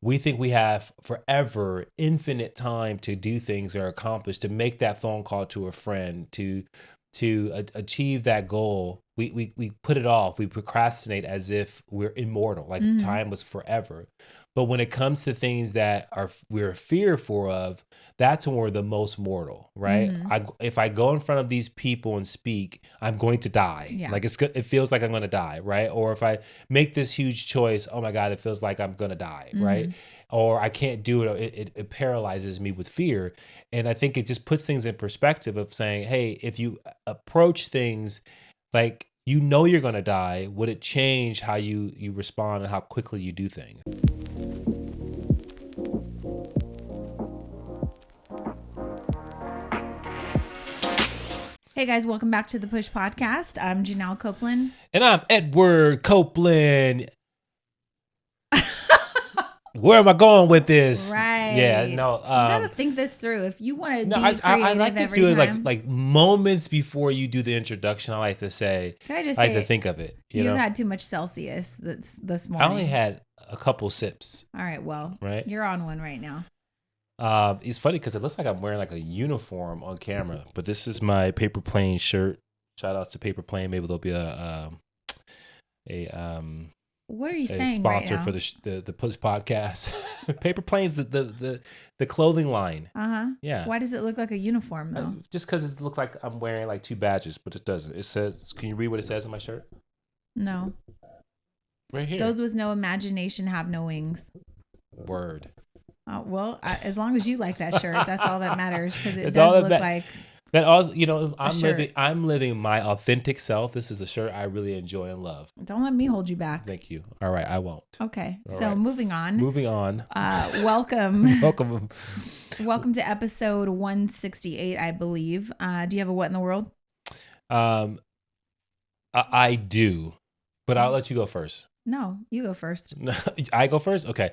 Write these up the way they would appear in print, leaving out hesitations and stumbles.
we think we have forever, infinite time to do things or accomplish, to make that phone call to a friend, to achieve that goal. We put it off. We procrastinate as if we're immortal, like time was forever. But when it comes to things that we're fearful of, that's when we're the most mortal, right? If I go in front of these people and speak, I'm going to die. Yeah. Like it feels like I'm going to die, right? Or if I make this huge choice, oh my God, it feels like I'm going to die, right? Or I can't do it. It paralyzes me with fear. And I think it just puts things in perspective of saying, hey, if you approach things like you're going to die, would it change how you respond and how quickly you do things? Hey guys, welcome back to the Push Podcast. I'm Janelle Copeland. And I'm Edward Copeland. Where am I going with this? Right. Yeah, no. You gotta think this through. If you want to be creative I like to every do it time. like moments before you do the introduction. I like to say. Can I just I like say, to think of it. You you've know? had too much Celsius this I morning. only had a couple sips. All right, well, right. You're on one right now. It's funny because it looks like I'm wearing like a uniform on camera, but this is my Paper Plane shirt. Shout out to Paper Plane. Maybe there'll be a what are you saying sponsor right now? for the Push Podcast. Paper Plane's the clothing line. Yeah. Why does it look like a uniform though? Just because it looks like I'm wearing like two badges, but it doesn't. It says, can you read what it says on my shirt? No. Right here. Those with no imagination have no wings. Word. Well, as long as you like that shirt, that's all that matters, because it That's does all look like that. Also, I'm living my authentic self. This is a shirt I really enjoy and love. Don't let me hold you back. Thank you. All right, I won't. Okay, All so right. moving on. Welcome. Welcome to episode 168, I believe. Do you have a what in the world? I do, but I'll let you go first. No, you go first. I go first? Okay.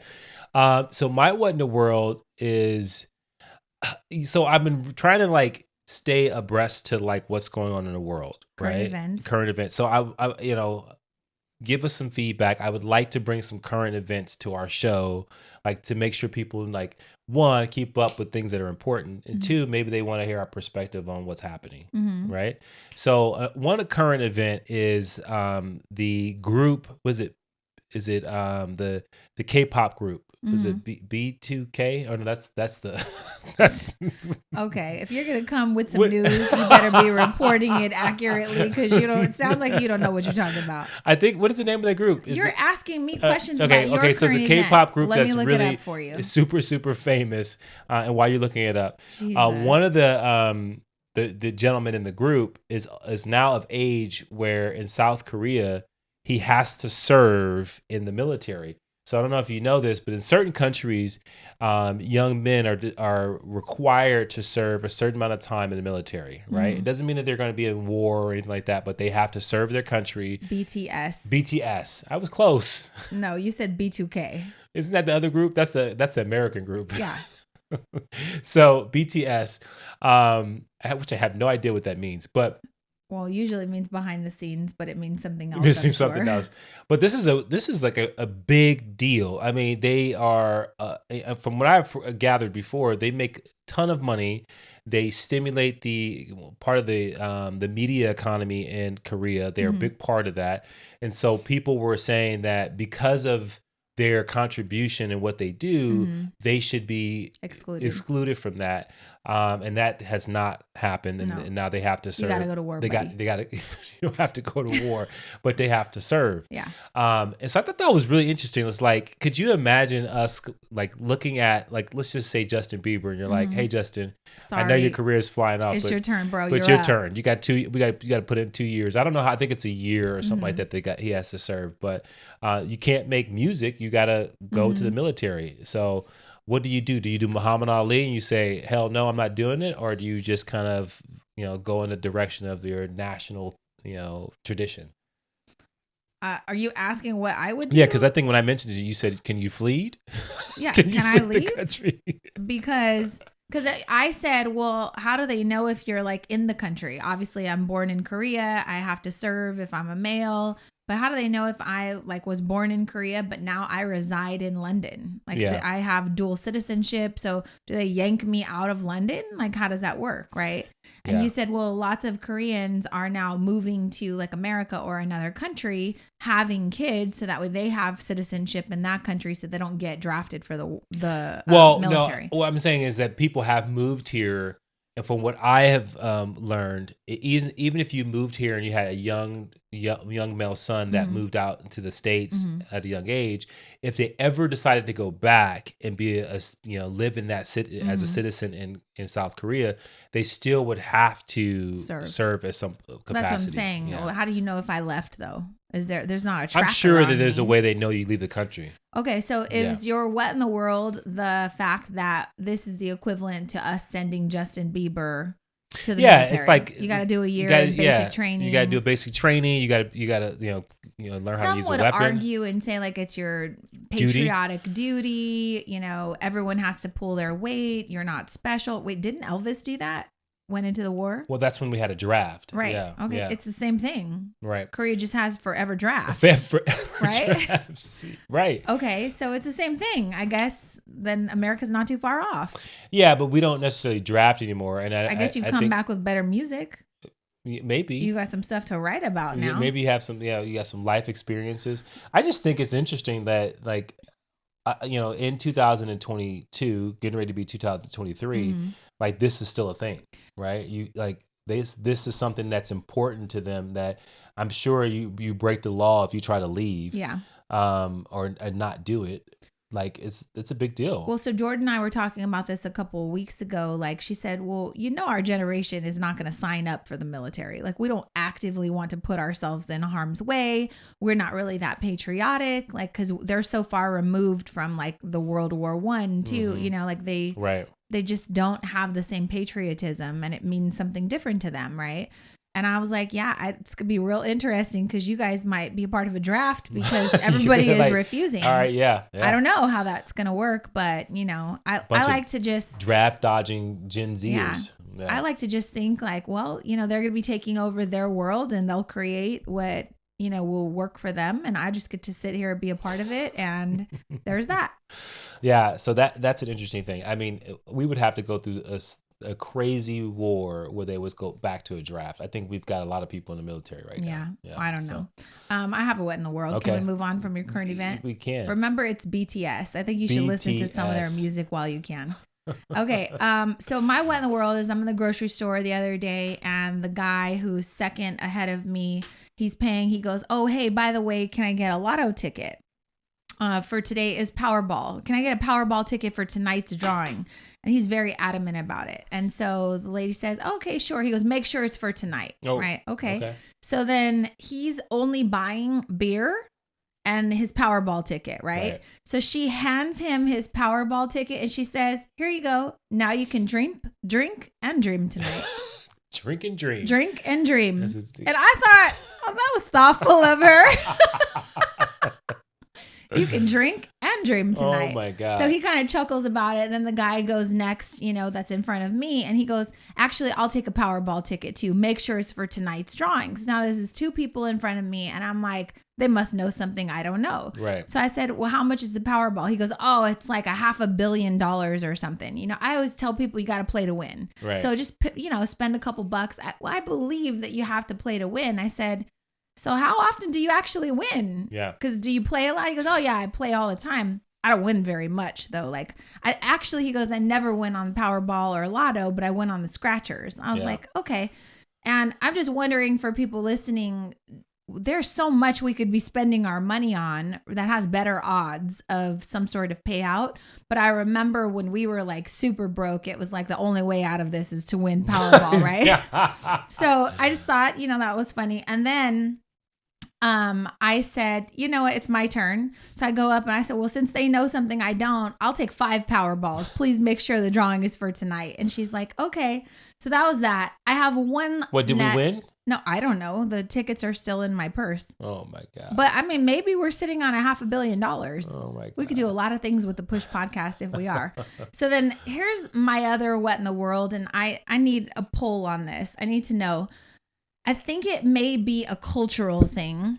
So my what in the world is, so I've been trying to like stay abreast to like what's going on in the world, right? Current events. So I give us some feedback. I would like to bring some current events to our show, like to make sure people like, one, keep up with things that are important, and two, maybe they want to hear our perspective on what's happening, right? So one current event is the group, is it the K-pop group? Was it B2K? Oh no, that's that's Okay. If you're gonna come with some news, you better be reporting it accurately, because it sounds like you don't know what you're talking about. I think, what is the name of that group? You're asking me questions about your so the current K-pop event. group Let that's me look really it up for you. super famous. And while you're looking it up, Jesus. one of the gentlemen in the group is now of age where in South Korea he has to serve in the military. So I don't know if you know this, but in certain countries, young men are required to serve a certain amount of time in the military, right? It doesn't mean that they're going to be in war or anything like that, but they have to serve their country. BTS. I was close. No, you said B2K. Isn't that the other group? That's an American group. Yeah. So BTS, which I have no idea what that means, but. Well, usually it means behind the scenes, but it means something else. It means something else. But this is like a big deal. I mean, they are, from what I've gathered before, they make a ton of money. They stimulate the part of the media economy in Korea. They're a big part of that. And so people were saying that because of their contribution and what they do, they should be excluded from that. And that has not happened. And now they have to serve. You got to go to war. They got to, you don't have to go to war, but they have to serve. Yeah. And so I thought that was really interesting. It's like, could you imagine us like looking at, like, let's just say Justin Bieber, and you're like, hey, Justin, sorry, I know your career is flying off. It's your turn, bro. But your turn. You got you got to put in 2 years. I don't know how, I think it's a year or something like that he has to serve, but you can't make music. You got to go to the military. So what do? Do you do Muhammad Ali and you say, hell no, I'm not doing it? Or do you just kind of, go in the direction of your national, tradition? Are you asking what I would do? Yeah, because I think when I mentioned it, you said, can you flee? Yeah, can I leave? The country? Because I said, well, how do they know if you're like in the country? Obviously, I'm born in Korea. I have to serve if I'm a male. But how do they know if I like was born in Korea, but now I reside in London? Like I have dual citizenship. So do they yank me out of London? Like, how does that work? Right. And you said, well, lots of Koreans are now moving to like America or another country, having kids so that way they have citizenship in that country so they don't get drafted for the military. No, what I'm saying is that people have moved here. And from what I have learned, even if you moved here and you had a young male son that moved out into the States at a young age, if they ever decided to go back and live in that city as a citizen in South Korea, they still would have to serve as some capacity. That's what I'm saying. Yeah. Well, how do you know if I left though? There's not a tracker? I'm sure that there's a way they know you leave the country. Okay, so is your what in the world the fact that this is the equivalent to us sending Justin Bieber to the military? It's like you got to do a year of basic training. You got to do a basic training. You got to learn how to use a weapon. Some would argue and say like it's your patriotic duty. Everyone has to pull their weight. You're not special. Wait, didn't Elvis do that? Went into the war? Well, that's when we had a draft. Right. Yeah. Okay. Yeah. It's the same thing. Right. Korea just has forever drafts. Right? Drafts. Right. Okay. So it's the same thing. I guess then America's not too far off. Yeah, but we don't necessarily draft anymore. And I guess you've come back with better music. Maybe. You got some stuff to write about now. Maybe you have you got some life experiences. I just think it's interesting that like, in 2022, getting ready to be 2023, like this is still a thing, right? You like this is something that's important to them that I'm sure you break the law if you try to leave, or not do it. Like it's a big deal. Well, so Jordan and I were talking about this a couple of weeks ago. Like she said, well, our generation is not going to sign up for the military. Like we don't actively want to put ourselves in harm's way. We're not really that patriotic, like, cause they're so far removed from like the World War I too, like they just don't have the same patriotism and it means something different to them. Right. And I was like, it's going to be real interesting because you guys might be a part of a draft because everybody is refusing. All right, yeah. I don't know how that's going to work, but, I like to just... Draft dodging Gen Zers. Yeah. I like to just think like, well, they're going to be taking over their world and they'll create what, will work for them. And I just get to sit here and be a part of it. And there's that. Yeah, so that's an interesting thing. I mean, we would have to go through a crazy war where they would go back to a draft. I think we've got a lot of people in the military right now. Yeah, I don't know. I have a what in the world. Okay. Can we move on from your current event? We can. Remember, it's BTS. I think you should listen to some of their music while you can. Okay. So my what in the world is I'm in the grocery store the other day and the guy who's second ahead of me, he's paying. He goes, oh, hey, by the way, can I get a lotto ticket? For today is Powerball. Can I get a Powerball ticket for tonight's drawing? And he's very adamant about it. And so the lady says, okay, sure. He goes, make sure it's for tonight. Oh, right. Okay. So then he's only buying beer and his Powerball ticket, right? So she hands him his Powerball ticket and she says, here you go. Now you can drink and dream tonight. Drink and dream. Drink and dream. And I thought, that was thoughtful of her. You can drink and dream tonight. Oh my God. So he kind of chuckles about it. And then the guy goes next, that's in front of me. And he goes, actually, I'll take a Powerball ticket too. Make sure it's for tonight's drawings. Now this is two people in front of me. And I'm like, they must know something I don't know. Right. So I said, well, how much is the Powerball? He goes, oh, it's like $500 million or something. I always tell people you got to play to win. Right. So just, spend a couple bucks. I believe that you have to play to win. I said, so how often do you actually win? Yeah. Because do you play a lot? He goes, oh yeah, I play all the time. I don't win very much though. Like he goes, I never win on Powerball or Lotto, but I win on the scratchers. I was like, okay. And I'm just wondering for people listening, there's so much we could be spending our money on that has better odds of some sort of payout. But I remember when we were like super broke, it was like the only way out of this is to win Powerball, right? So I just thought, that was funny. And then I said, you know what, it's my turn. So I go up and I said, well, since they know something I don't, I'll take 5 Powerballs. Please make sure the drawing is for tonight. And she's like, okay. So that was that. I have one. What, did we win? No, I don't know. The tickets are still in my purse. Oh my God. But I mean, maybe we're sitting on $500 million. Oh my God. We could do a lot of things with the Push podcast if we are. So then here's my other what in the world. And I need a poll on this. I need to know. I think it may be a cultural thing.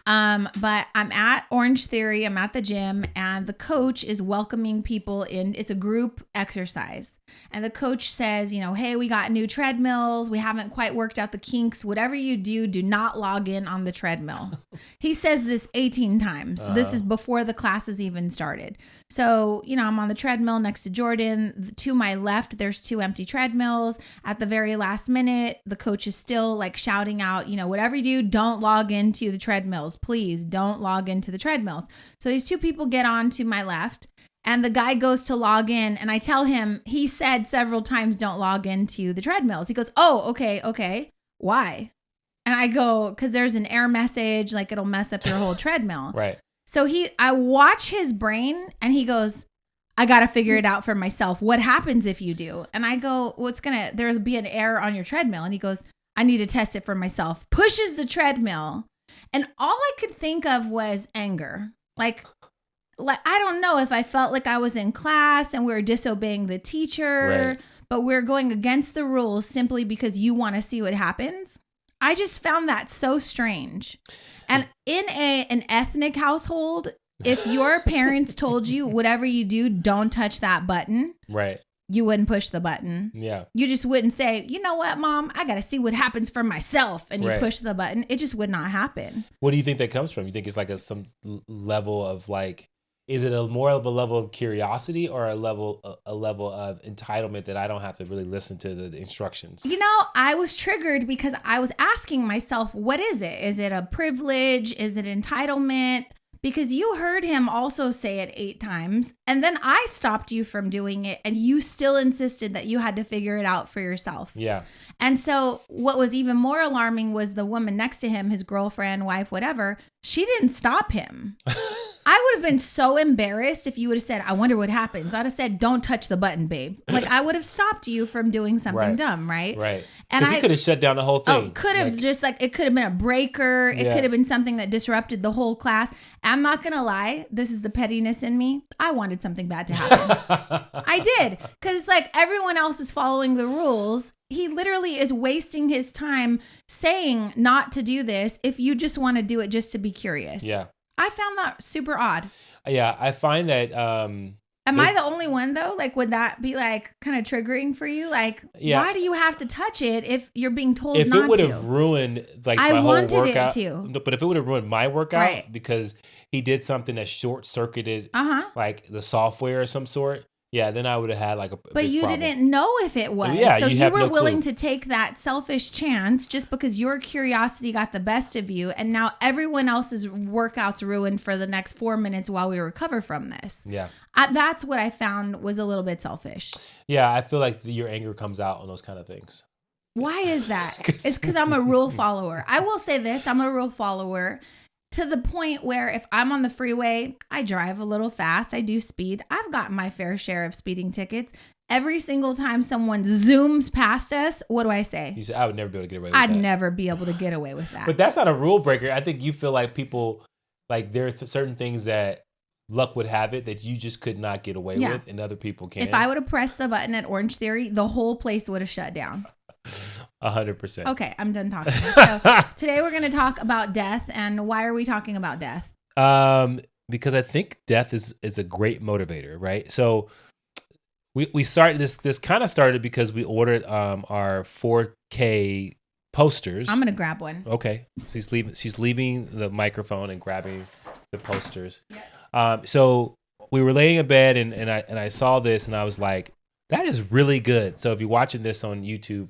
But I'm at Orange Theory. I'm at the gym, and the coach is welcoming people in. It's a group exercise. And the coach says, hey, we got new treadmills. We haven't quite worked out the kinks. Whatever you do not log in on the treadmill. He says this 18 times. This is before the class has even started. So, I'm on the treadmill next to Jordan. To my left, there's 2 empty treadmills. At the very last minute, the coach is still like shouting out, whatever you do, don't log into the treadmills. Please don't log into the treadmills. So these 2 people get on to my left. And the guy goes to log in, and I tell him, he said several times, don't log into the treadmills. He goes, oh, okay. Why? And I go, because there's an error message, like it'll mess up your whole treadmill. Right. So I watch his brain, and he goes, I got to figure it out for myself. What happens if you do? And I go, there's be an error on your treadmill. And he goes, I need to test it for myself. Pushes the treadmill. And all I could think of was anger. Like I don't know if I felt like I was in class and we were disobeying the teacher, right, but we're going against the rules simply because you want to see what happens. I just found that so strange. And in an ethnic household, if your parents told you whatever you do, don't touch that button, right, you wouldn't push the button. Yeah. You just wouldn't say, you know what, Mom, I got to see what happens for myself. And you right, push the button. It just would not happen. What do you think that comes from? You think it's like some level of like, is it more of a level of curiosity or a level of entitlement that I don't have to really listen to the instructions? I was triggered because I was asking myself, what is it? Is it a privilege? Is it entitlement? Because you heard him also say it 8 times, and then I stopped you from doing it, and you still insisted that you had to figure it out for yourself. Yeah. And so what was even more alarming was the woman next to him, his girlfriend, wife, whatever, she didn't stop him. I would have been so embarrassed if you would have said, I wonder what happens. I'd have said, don't touch the button, babe. Like I would have stopped you from doing something dumb, right? Right. Because he could have shut down the whole thing. Could have it could have been a breaker. It could have been something that disrupted the whole class. I'm not going to lie. This is the pettiness in me. I wanted something bad to happen. I did. Because like everyone else is following the rules. He literally is wasting his time saying not to do this if you just want to do it just to be curious. Yeah. I found that super odd. Yeah, I find that... Am I the only one though? Like, would that be like kind of triggering for you? Like, why do you have to touch it if you're being told not to? If it would have ruined like my whole workout. I wanted it to. But if it would have ruined my workout because he did something that short-circuited like the software or some sort, then I would have had like a But you problem. Didn't know if it was. So you were willing to take that selfish chance just because your curiosity got the best of you. And now everyone else's workout's ruined for the next 4 minutes while we recover from this. Yeah. That's what I found was a little bit selfish. Yeah, I feel like your anger comes out on those kind of things. Why is that? It's because I'm a rule follower. I will say this. I'm a rule follower. To the point where if I'm on the freeway, I drive a little fast. I do speed. I've gotten my fair share of speeding tickets. Every single time someone zooms past us, what do I say? You say, I would never be able to get away with that. I'd never be able to get away with that. But that's not a rule breaker. I think you feel like people, like there are certain things that luck would have it that you just could not get away with and other people can. If I would have pressed the button at Orange Theory, the whole place would have shut down. 100%. Okay, I'm done talking. So today we're going to talk about death. And why are we talking about death? Because I think death is a great motivator, right? So we started this kind of started because we ordered our 4K posters. I'm going to grab one. Okay. She's leaving the microphone and grabbing the posters. Yep. So we were laying in bed and I saw this and I was like, that is really good. So if you're watching this on YouTube,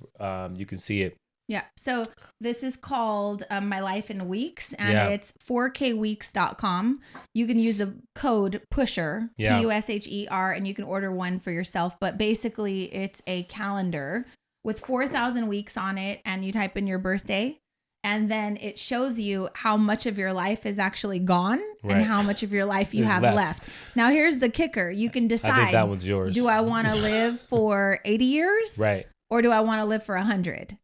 you can see it. Yeah. So this is called My Life in Weeks, and it's 4kweeks.com. You can use the code PUSHER, PUSHER, and you can order one for yourself. But basically, it's a calendar with 4,000 weeks on it, and you type in your birthday, and then it shows you how much of your life is actually gone and how much of your life you have left. Now, here's the kicker. You can decide. I think that one's yours. Do I want to live for 80 years? Right. Or do I want to live for 100?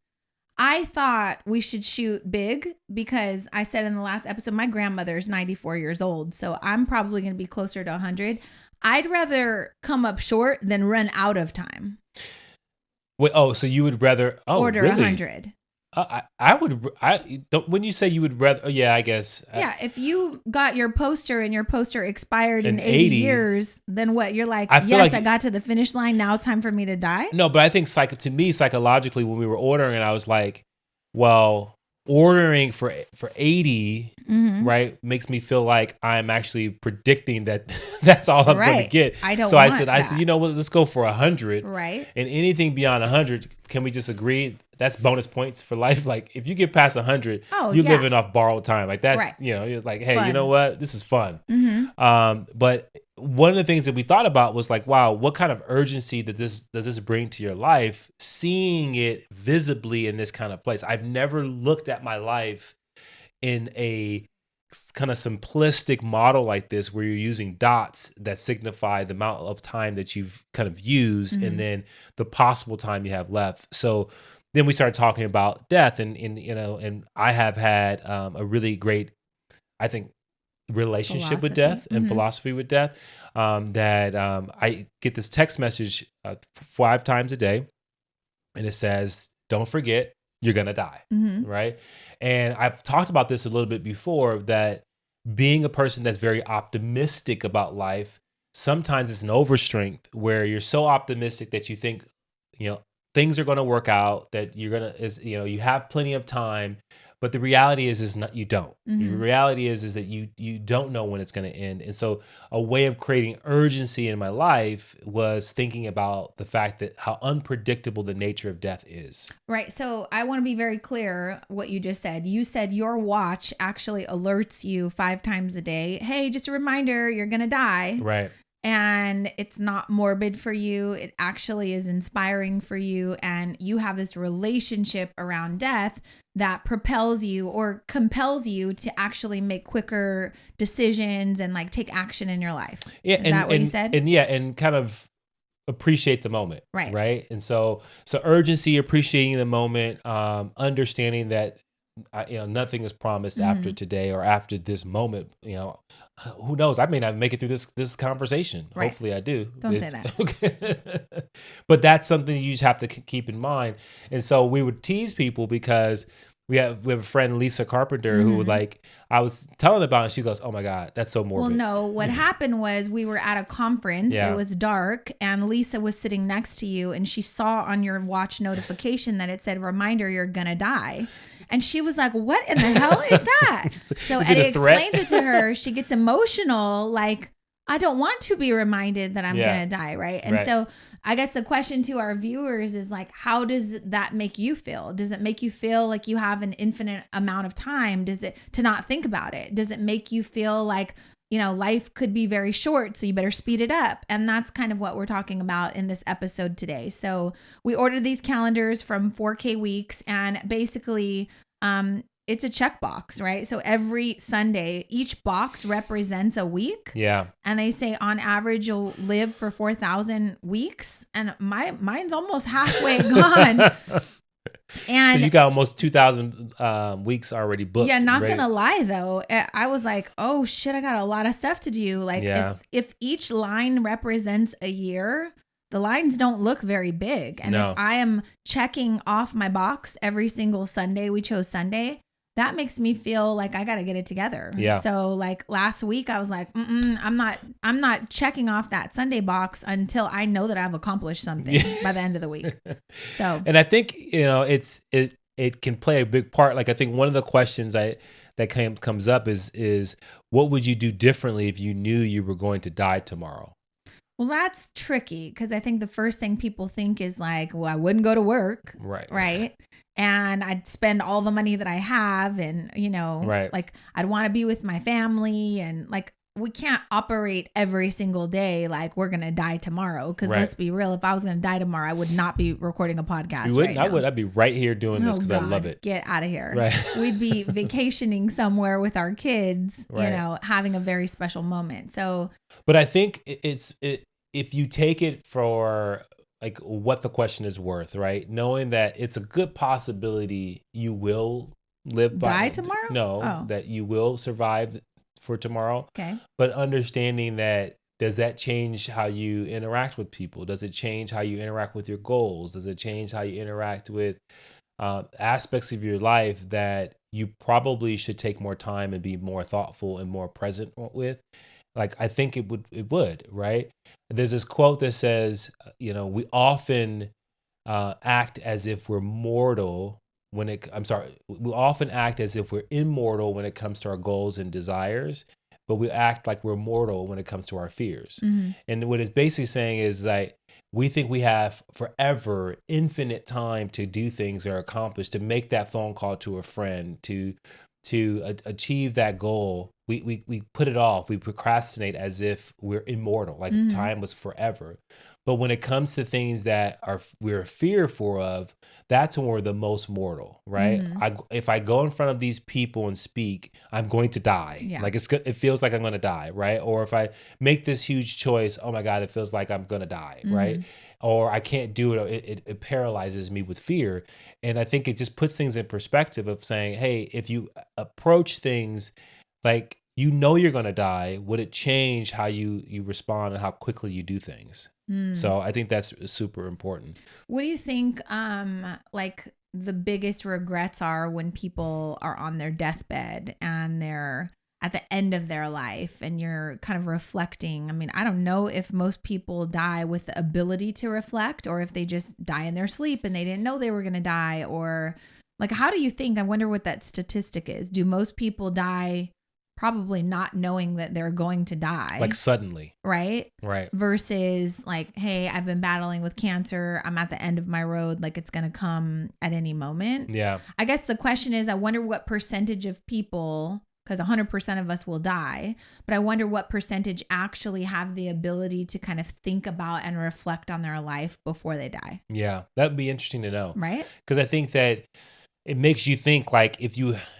I thought we should shoot big because I said in the last episode, my grandmother's 94 years old. So I'm probably going to be closer to 100. I'd rather come up short than run out of time. Wait, so you would rather order really? 100. I would. When you say you would rather, yeah, I guess. Yeah, if you got your poster and your poster expired in 80 years, then what? You're like, yes, I got to the finish line. Now it's time for me to die. No, but I think to me, psychologically, when we were ordering, I was like, well, ordering for 80, right, makes me feel like I'm actually predicting that that's all I'm going to get. I don't. So I said, you know what? Let's go for 100. Right. And anything beyond 100, can we just agree? That's bonus points for life. Like if you get past 100, you're living off borrowed time. Like that's, you're like, hey, fun. You know what? This is fun. But one of the things that we thought about was like, wow, what kind of urgency does this bring to your life? Seeing it visibly in this kind of place. I've never looked at my life in a kind of simplistic model like this, where you're using dots that signify the amount of time that you've kind of used and then the possible time you have left. So then we started talking about death, and I have had a really great, I think, relationship with death and philosophy with death. That I get this text message 5 times a day, and it says, "Don't forget, you're gonna die." Right? And I've talked about this a little bit before, that being a person that's very optimistic about life, sometimes it's an overstrength where you're so optimistic that you think, things are going to work out, that you have plenty of time, but the reality is not, you don't. The reality is that you don't know when it's going to end. And so a way of creating urgency in my life was thinking about the fact that how unpredictable the nature of death is. Right. So I want to be very clear what you just said. You said your watch actually alerts you 5 times a day. Hey, just a reminder, you're going to die. Right. And it's not morbid for you. It actually is inspiring for you. And you have this relationship around death that propels you or compels you to actually make quicker decisions and like take action in your life. Yeah, is that what you said? And kind of appreciate the moment. Right. And so urgency, appreciating the moment, understanding that nothing is promised after today or after this moment. Who knows? I may not make it through this conversation. Right. Hopefully I do. Don't say that. Okay. But that's something you just have to keep in mind. And so we would tease people because we have a friend, Lisa Carpenter, who would I was telling about it. She goes, "Oh my God, that's so morbid." Well, no, what happened was we were at a conference. Yeah. It was dark and Lisa was sitting next to you and she saw on your watch notification that it said, "Reminder, you're going to die." And she was like, "What in the hell is that?" So Eddie explains it to her. She gets emotional, like, I don't want to be reminded that I'm going to die, right? And so I guess the question to our viewers is like, how does that make you feel? Does it make you feel like you have an infinite amount of time? Does it to not think about it? Does it make you feel like, life could be very short, so you better speed it up? And that's kind of what we're talking about in this episode today. So we ordered these calendars from 4K Weeks, and basically it's a checkbox, right? So every Sunday, each box represents a week. Yeah. And they say on average, you'll live for 4,000 weeks. And mine's almost halfway gone. And so you got almost 2,000 weeks already booked. Yeah, not gonna lie though, I was like, oh shit, I got a lot of stuff to do. Like if each line represents a year, the lines don't look very big. And if I am checking off my box every single Sunday, we chose Sunday, that makes me feel like I got to get it together. Yeah. So like last week I was like, I'm not checking off that Sunday box until I know that I've accomplished something by the end of the week. So, and I think, it can play a big part. Like I think one of the questions that comes up is what would you do differently if you knew you were going to die tomorrow? Well, that's tricky because I think the first thing people think is like, well, I wouldn't go to work. Right. And I'd spend all the money that I have and, like I'd want to be with my family, and like we can't operate every single day like we're going to die tomorrow. Because let's be real, if I was going to die tomorrow, I would not be recording a podcast. You wouldn't? Right now. I'd be right here doing this because I love it. Get out of here. Right. We'd be vacationing somewhere with our kids, having a very special moment. So, but I think if you take it for like what the question is worth, right? Knowing that it's a good possibility you will die tomorrow? No, that you will survive for tomorrow. Okay. But understanding that, does that change how you interact with people? Does it change how you interact with your goals? Does it change how you interact with aspects of your life that you probably should take more time and be more thoughtful and more present with. Like, I think it would, right? There's this quote that says, we often act as if we're mortal we often act as if we're immortal when it comes to our goals and desires, but we act like we're mortal when it comes to our fears. Mm-hmm. And what it's basically saying is that we think we have forever, infinite time to do things or accomplish, to make that phone call to a friend, to achieve that goal. We put it off. We procrastinate as if we're immortal, like time was forever. But when it comes to things that we're fearful of, that's when we're the most mortal, right? If I go in front of these people and speak, I'm going to die. Yeah. Like it feels like I'm going to die, right? Or if I make this huge choice, oh my God, it feels like I'm going to die, right? Or I can't do it. It paralyzes me with fear. And I think it just puts things in perspective of saying, hey, if you approach things like you're going to die, would it change how you respond and how quickly you do things? So I think that's super important. What do you think like the biggest regrets are when people are on their deathbed and they're at the end of their life and you're kind of reflecting? I mean, I don't know if most people die with the ability to reflect or if they just die in their sleep and they didn't know they were going to die, or like, how do you think? I wonder what that statistic is. Do most people die probably not knowing that they're going to die, like suddenly, right? Right. Versus like, hey, I've been battling with cancer. I'm at the end of my road. Like, it's going to come at any moment. Yeah. I guess the question is, I wonder what percentage of people, because 100% of us will die, but I wonder what percentage actually have the ability to kind of think about and reflect on their life before they die. Yeah. That'd be interesting to know. Right. Because I think that it makes you think, like,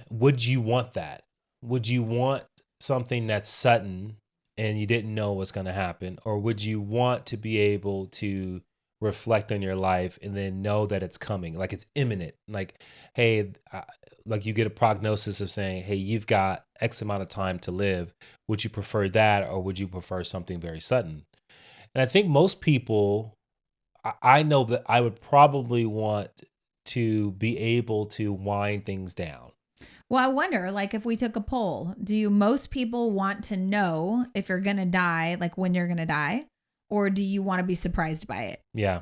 would you want that? Would you want something that's sudden and you didn't know what's going to happen? Or would you want to be able to reflect on your life and then know that it's coming, like it's imminent? Like, hey, like you get a prognosis of saying, hey, you've got X amount of time to live. Would you prefer that, or would you prefer something very sudden? And I think most people, I know that I would probably want to be able to wind things down. Well, I wonder, like, if we took a poll, do most people want to know if you're going to die, like when you're going to die, or do you want to be surprised by it? Yeah.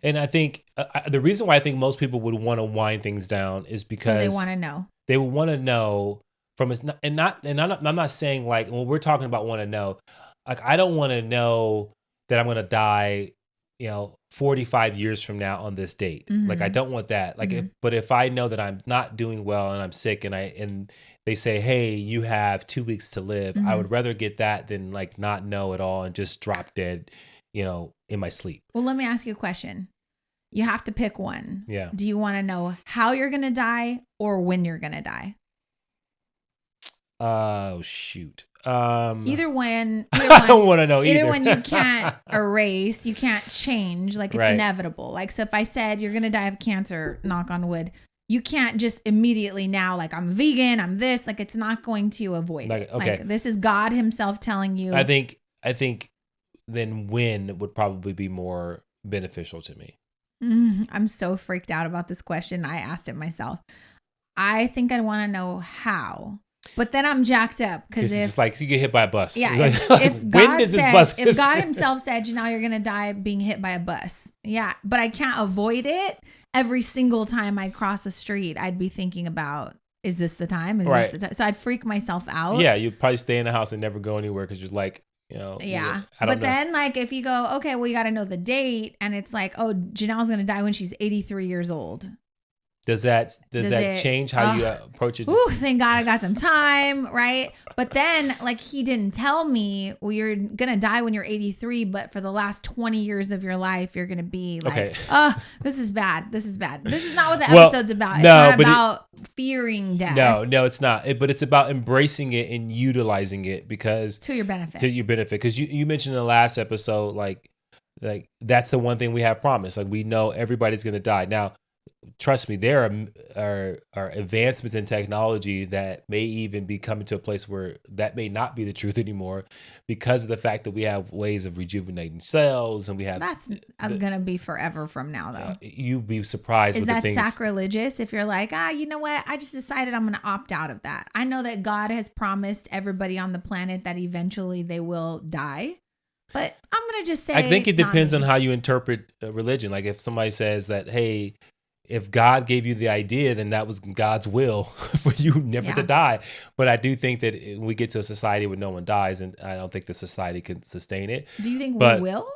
And I think the reason why I think most people would want to wind things down is because they want to know. They would want to know from us. I'm not saying, like, when we're talking about want to know, like, I don't want to know that I'm going to die, 45 years from now on this date. Mm-hmm. Like, I don't want that. Like, but if I know that I'm not doing well and I'm sick and they say, hey, you have 2 weeks to live, I would rather get that than like not know at all and just drop dead, in my sleep. Well, let me ask you a question. You have to pick one. Yeah. Do you want to know how you're going to die or when you're going to die? Oh, shoot. Either one. I don't want to know either. Either one you can't erase, you can't change. Like, it's inevitable. Like, so if I said you're going to die of cancer, knock on wood, you can't just immediately now, like, I'm vegan, I'm this, like, it's not going to avoid it. Okay. Like, this is God himself telling you. I think then when would probably be more beneficial to me. I'm so freaked out about this question. I asked it myself. I think I'd want to know how. But then I'm jacked up because it's like you get hit by a bus. Yeah. If God if God himself said, Janelle, you're going to die being hit by a bus. Yeah. But I can't avoid it. Every single time I cross a street, I'd be thinking about, is this the time? Is this the time? So I'd freak myself out. Yeah. You'd probably stay in the house and never go anywhere because you're like, yeah. But then, like, if you go, okay, well, you got to know the date, and it's like, oh, Janelle's going to die when she's 83 years old. Does that change how you approach it? Ooh, thank God I got some time, right? But then, like, he didn't tell me, well, you're going to die when you're 83, but for the last 20 years of your life, you're going to be like, okay. This is bad. This is bad. This is not what the episode's about. It's not about fearing death. No, it's not. But it's about embracing it and utilizing it because to your benefit. Because you mentioned in the last episode, like that's the one thing we have promised. Like, we know everybody's going to die. Now, trust me, there are advancements in technology that may even be coming to a place where that may not be the truth anymore, because of the fact that we have ways of rejuvenating cells, and we have that's gonna be forever from now, though. You'd be surprised. Is with that the things sacrilegious if you're like, you know what? I just decided I'm gonna opt out of that. I know that God has promised everybody on the planet that eventually they will die. But I'm going to just say, I think it depends on how you interpret religion. Like if somebody says that, hey, if God gave you the idea, then that was God's will for you never to die. But I do think that we get to a society where no one dies, and I don't think the society can sustain it. Do you think we will?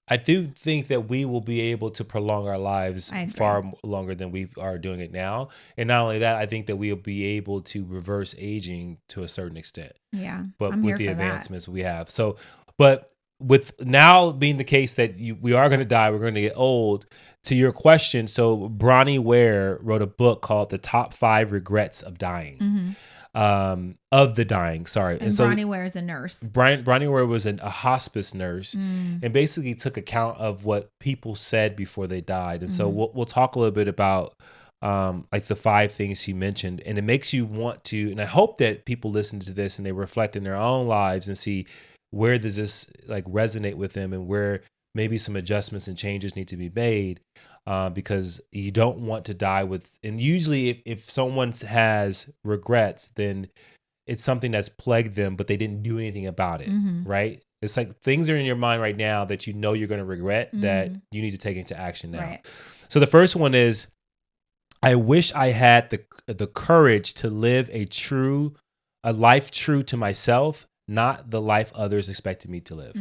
I do think that we will be able to prolong our lives far longer than we are doing it now. And not only that, I think that we'll be able to reverse aging to a certain extent. Yeah. But with the advancements we have. So, but with now being the case that we are going to die, we're going to get old. To your question, so Bonnie Ware wrote a book called The Top 5 Regrets of Dying. Of the dying, sorry. And so Bonnie Ware is a nurse. Bonnie Ware was a hospice nurse, and basically took account of what people said before they died. And so we'll talk a little bit about like the 5 things she mentioned, and it makes you want to, and I hope that people listen to this and they reflect in their own lives and see where does this like resonate with them, and where maybe some adjustments and changes need to be made, because you don't want to die with, and usually if someone has regrets, then it's something that's plagued them, but they didn't do anything about it, right? It's like things are in your mind right now that you know you're going to regret, that you need to take into action now. Right. So the first one is, I wish I had the courage to live a life true to myself, not the life others expected me to live.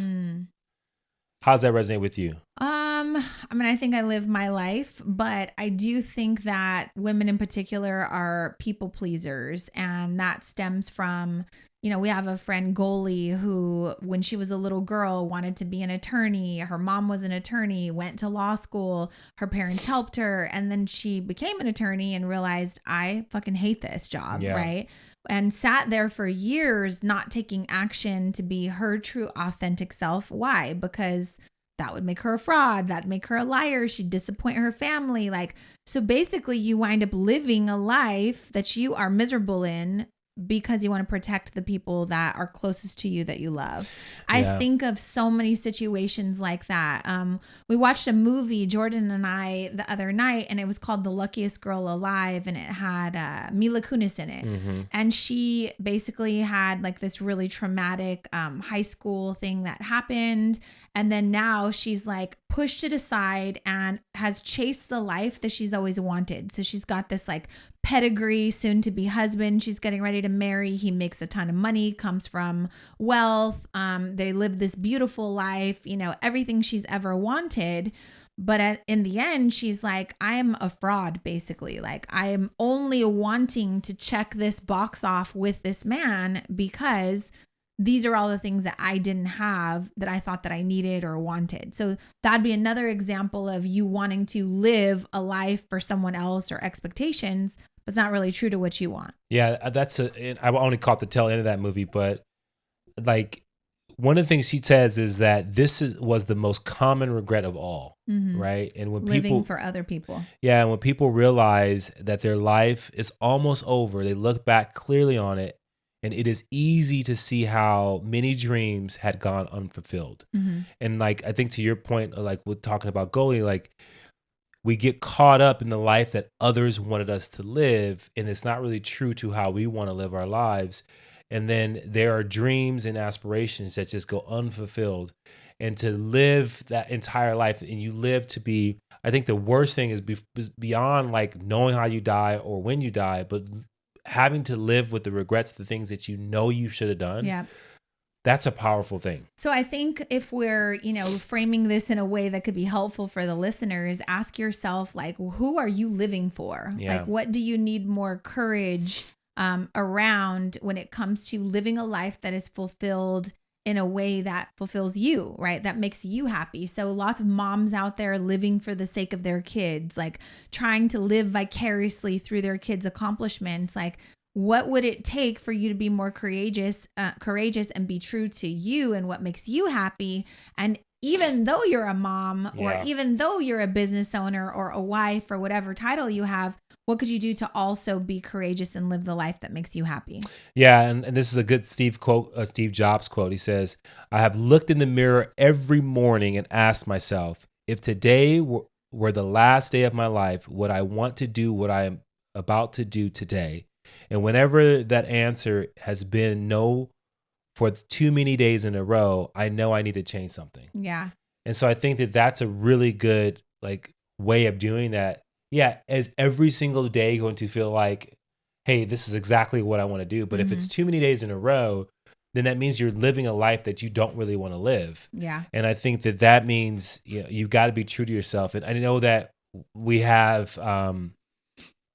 How does that resonate with you? I mean, I think I live my life, but I do think that women in particular are people pleasers. And that stems from, we have a friend, Goalie, who when she was a little girl wanted to be an attorney. Her mom was an attorney, went to law school. Her parents helped her. And then she became an attorney and realized, I fucking hate this job, right? And sat there for years not taking action to be her true authentic self. Why? Because that would make her a fraud. That'd make her a liar. She'd disappoint her family. So basically you wind up living a life that you are miserable in because you want to protect the people that are closest to you that you love. I think of so many situations like that. We watched a movie, Jordan and I, the other night, and it was called The Luckiest Girl Alive, and it had Mila Kunis in it. And she basically had like this really traumatic high school thing that happened. And then now she's like pushed it aside and has chased the life that she's always wanted. So she's got this like pedigree, soon to be husband she's getting ready to marry. He makes a ton of money, comes from wealth. They live this beautiful life, everything she's ever wanted. But in the end, she's like, I am a fraud, basically. Like, I am only wanting to check this box off with this man because these are all the things that I didn't have that I thought that I needed or wanted. So that'd be another example of you wanting to live a life for someone else or expectations, but it's not really true to what you want. Yeah, I only caught the tail end of that movie, but like one of the things she says is that was the most common regret of all, right? And when living for other people. Yeah, and when people realize that their life is almost over, they look back clearly on it, and it is easy to see how many dreams had gone unfulfilled. And like, I think to your point, like we're talking about Goalie, like we get caught up in the life that others wanted us to live, and it's not really true to how we want to live our lives. And then there are dreams and aspirations that just go unfulfilled. And to live that entire life, and you live to be, I think the worst thing is beyond like knowing how you die or when you die, but having to live with the regrets of the things that you should have done. Yeah. That's a powerful thing. So I think if we're, framing this in a way that could be helpful for the listeners, ask yourself, like, who are you living for? Yeah. Like, what do you need more courage around when it comes to living a life that is fulfilled in a way that fulfills you, right? That makes you happy. So lots of moms out there living for the sake of their kids, like trying to live vicariously through their kids' accomplishments. Like, what would it take for you to be more courageous and be true to you and what makes you happy? And even though you're a mom or even though you're a business owner or a wife or whatever title you have, what could you do to also be courageous and live the life that makes you happy? Yeah, and this is a good Steve Jobs quote. He says, "I have looked in the mirror every morning and asked myself, if today were the last day of my life, would I want to do what I am about to do today? And whenever that answer has been no for too many days in a row, I know I need to change something." Yeah. And so I think that that's a really good like way of doing that. Yeah, is every single day going to feel like, hey, this is exactly what I want to do. But if it's too many days in a row, then that means you're living a life that you don't really want to live. Yeah. And I think that that means you've got to be true to yourself. And I know that we have an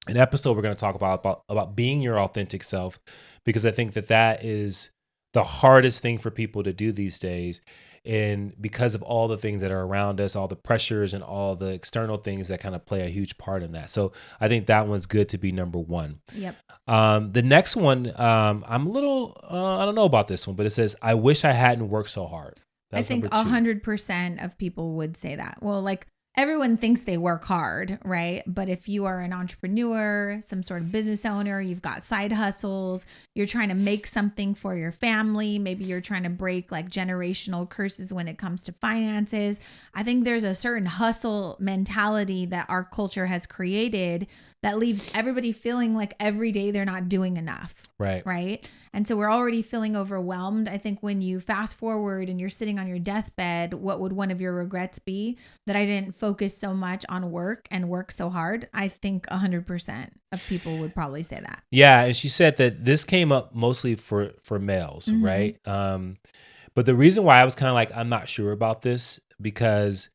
episode we're going to talk about being your authentic self, because I think that that is the hardest thing for people to do these days. And because of all the things that are around us, all the pressures and all the external things that kind of play a huge part in that. So I think that one's good to be number one. Yep. The next one, I'm a little, I don't know about this one, but it says, "I wish I hadn't worked so hard." I think 100% of people would say that. Well, like everyone thinks they work hard, right? But if you are an entrepreneur, some sort of business owner, you've got side hustles, you're trying to make something for your family, maybe you're trying to break like generational curses when it comes to finances. I think there's a certain hustle mentality that our culture has created that leaves everybody feeling like every day they're not doing enough. Right. And so we're already feeling overwhelmed. I think when you fast forward and you're sitting on your deathbed, what would one of your regrets be? That I didn't focus so much on work and work so hard. I think 100% of people would probably say that. Yeah. And she said that this came up mostly for males, right? But the reason why I was kind of like, I'm not sure about this because,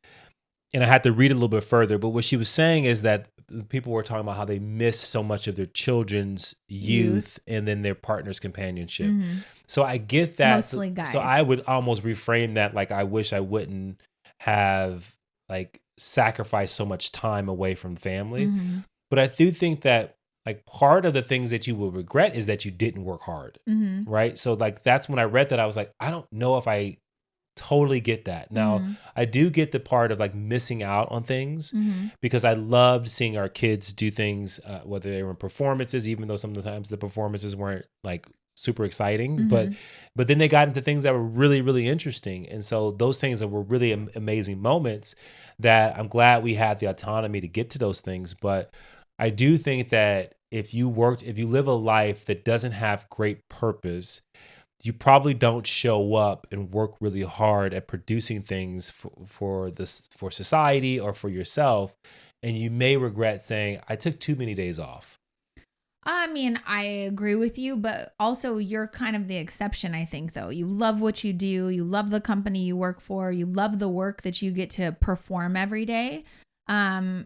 and I had to read a little bit further, but what she was saying is that people were talking about how they miss so much of their children's youth and then their partner's companionship. So I get that. Mostly guys. So I would almost reframe that like, I wish I wouldn't have like sacrificed so much time away from family. But I do think that like part of the things that you will regret is that you didn't work hard. Right. So like, that's when I read that, I was like, I don't know if I totally get that. Now, I do get the part of like missing out on things because I loved seeing our kids do things, whether they were in performances, even though sometimes the performances weren't like super exciting, but then they got into things that were really, really interesting. And so those things that were really amazing moments that I'm glad we had the autonomy to get to those things. But I do think that if you live a life that doesn't have great purpose, you probably don't show up and work really hard at producing things for society or for yourself. And you may regret saying, I took too many days off. I mean, I agree with you, but also you're kind of the exception, I think, though. You love what you do. You love the company you work for. You love the work that you get to perform every day.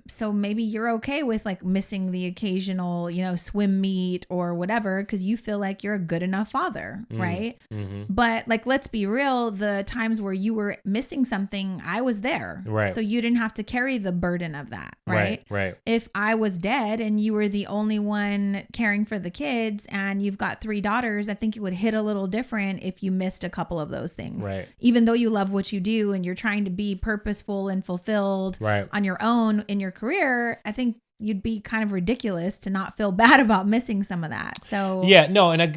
So maybe you're okay with like missing the occasional, swim meet or whatever, because you feel like you're a good enough father, right? But like, let's be real, the times where you were missing something, I was there. Right. So you didn't have to carry the burden of that, right? Right. If I was dead and you were the only one caring for the kids and you've got 3 daughters, I think it would hit a little different if you missed a couple of those things. Right. Even though you love what you do and you're trying to be purposeful and fulfilled on your own in your career, I think you'd be kind of ridiculous to not feel bad about missing some of that. So yeah, no, and I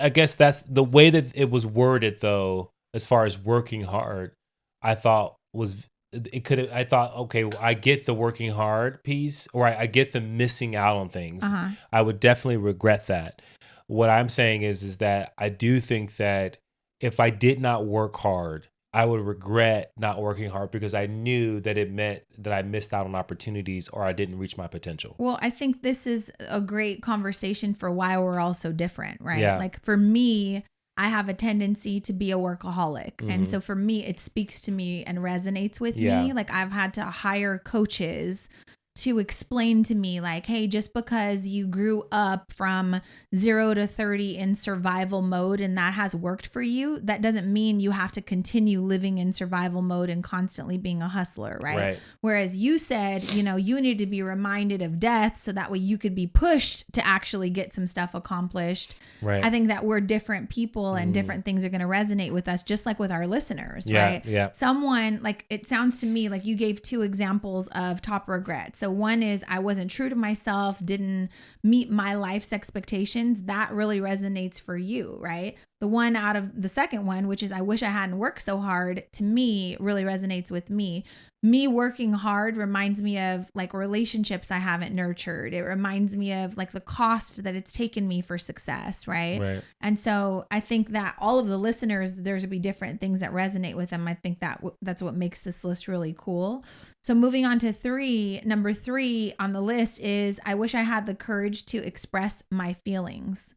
guess that's the way that it was worded, though, as far as working hard. I thought okay, I get the working hard piece, or I get the missing out on things. I would definitely regret that. What I'm saying is that I do think that if I did not work hard, I would regret not working hard because I knew that it meant that I missed out on opportunities or I didn't reach my potential. Well, I think this is a great conversation for why we're all so different, right? Yeah. Like for me, I have a tendency to be a workaholic. And so for me, it speaks to me and resonates with me. Like I've had to hire coaches to explain to me like, hey, just because you grew up from 0 to 30 in survival mode and that has worked for you, that doesn't mean you have to continue living in survival mode and constantly being a hustler, right? Whereas you said, you need to be reminded of death so that way you could be pushed to actually get some stuff accomplished. Right. I think that we're different people and different things are going to resonate with us, just like with our listeners, right? Yeah. Someone, like, it sounds to me like you gave 2 examples of top regrets. So one is I wasn't true to myself, didn't meet my life's expectations. That really resonates for you, right? The one out of the second one, which is I wish I hadn't worked so hard, to me really resonates with me. Me working hard reminds me of like relationships I haven't nurtured. It reminds me of like the cost that it's taken me for success, right? And so I think that all of the listeners, there's going to be different things that resonate with them. I think that that's what makes this list really cool. So moving on to 3, number 3 on the list is I wish I had the courage to express my feelings.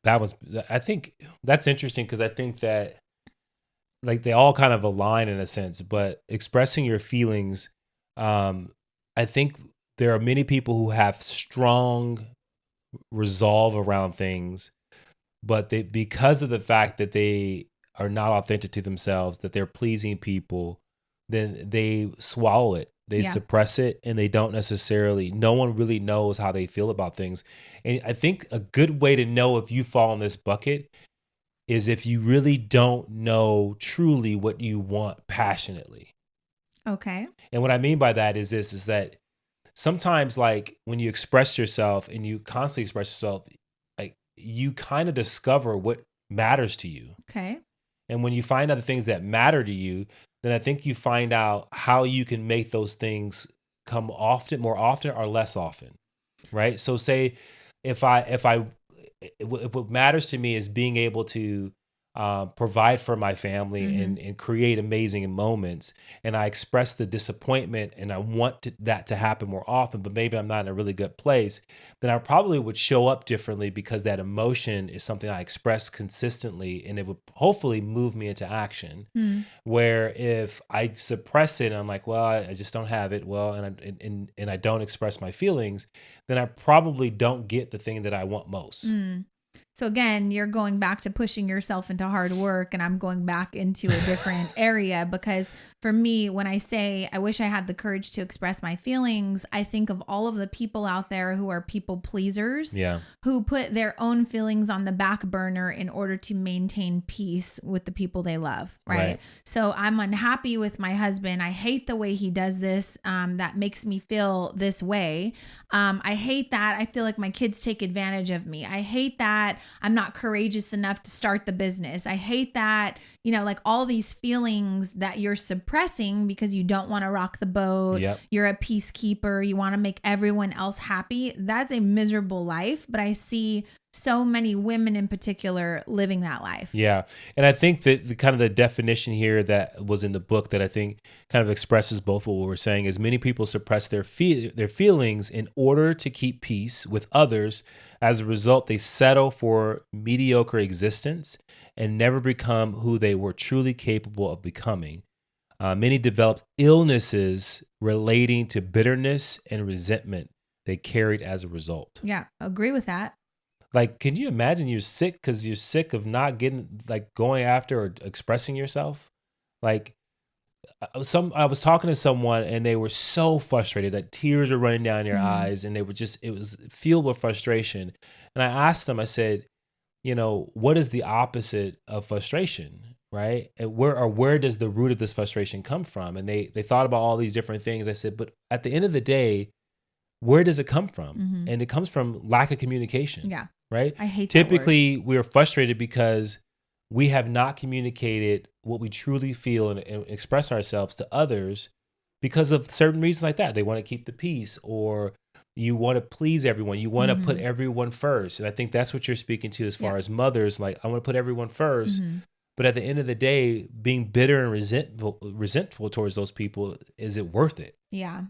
I think that's interesting because I think that like they all kind of align in a sense, but expressing your feelings, I think there are many people who have strong resolve around things, but because of the fact that they are not authentic to themselves, that they're pleasing people, then they swallow it. They suppress it, and they don't necessarily, no one really knows how they feel about things. And I think a good way to know if you fall in this bucket is if you really don't know truly what you want passionately. Okay. And what I mean by that is this, is that sometimes like when you express yourself and you constantly express yourself, like you kind of discover what matters to you. Okay. And when you find out the things that matter to you, then I think you find out how you can make those things come more often or less often, right? So say if what matters to me is being able to provide for my family and create amazing moments, and I express the disappointment and I want that to happen more often, but maybe I'm not in a really good place, then I probably would show up differently because that emotion is something I express consistently, and it would hopefully move me into action. Where if I suppress it and I'm like, well, I just don't have it, well, and I don't express my feelings, then I probably don't get the thing that I want most. So again, you're going back to pushing yourself into hard work, and I'm going back into a different area, because for me, when I say I wish I had the courage to express my feelings, I think of all of the people out there who are people pleasers, who put their own feelings on the back burner in order to maintain peace with the people they love, right? So I'm unhappy with my husband. I hate the way he does this. That makes me feel this way. I hate that. I feel like my kids take advantage of me. I hate that I'm not courageous enough to start the business. I hate that, like all these feelings that you're suppressing because you don't want to rock the boat. You're a peacekeeper. You want to make everyone else happy. That's a miserable life. But I see so many women in particular living that life. Yeah. And I think that the definition here that was in the book that I think kind of expresses both what we're saying is many people suppress their feelings in order to keep peace with others. As a result, they settle for mediocre existence and never become who they were truly capable of becoming. Many developed illnesses relating to bitterness and resentment they carried as a result. Yeah, agree with that. Like, can you imagine you're sick because you're sick of not going after or expressing yourself? Like, I was talking to someone and they were so frustrated that tears were running down their eyes, and it was filled with frustration. And I asked them, I said, what is the opposite of frustration, right? And where does the root of this frustration come from? And they thought about all these different things. I said, but at the end of the day, where does it come from? And it comes from lack of communication. Yeah. Right? I hate Typically, we're frustrated because we have not communicated what we truly feel and express ourselves to others because of certain reasons like that. They want to keep the peace, or you want to please everyone. You want to put everyone first. And I think that's what you're speaking to as far as mothers. Like, I want to put everyone first. But at the end of the day, being bitter and resentful towards those people, is it worth it? Yeah.